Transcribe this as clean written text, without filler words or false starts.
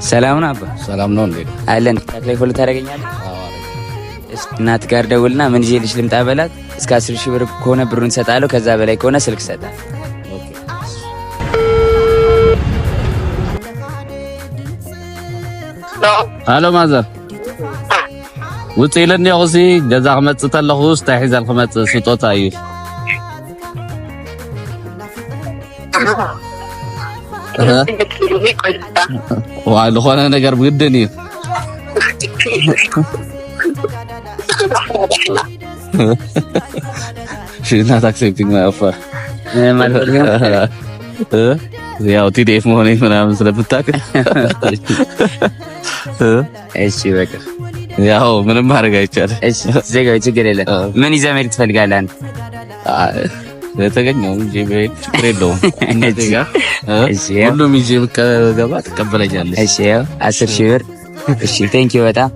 ሰላም ነው አባ? ሰላም ነው እንዴ? አለን። ታክላይ ፎሎ ታደርገኛለህ? እናት ጋር ደውልና ምን ይዤልሽ ልምጣ በላት። እስከ 10,000 ብር ከሆነ ብሩን እሰጣለሁ፣ ከዛ በላይ ከሆነ ስልክ እሰጣለሁ። ሃሎ ማዘር ውጪ ኢለኒ ያውሲ ገዛ ክመጽእ ተለኹ ስታይ ሒዘል ክመጽእ ስጦታ እዩ ዋይ ዝኾነ ነገር ብግድን እዩ she's not accepting my offer ያው ቲዲኤፍ መሆኔ ምናምን ስለምታውቅ እሺ በቃ ያው ምንም ማድረግ አይቻልም። እሺ ዘጋው ችግር የለም። ምን ይዘህ መሄድ ትፈልጋለህ አንተ? የተገኘው እንጂ ችግር የለውም። ሁሉም ይዤ ብገባ ትቀበለኛለች። እሺ ያው 10,000 ብር። እሺ ቴንኪው በጣም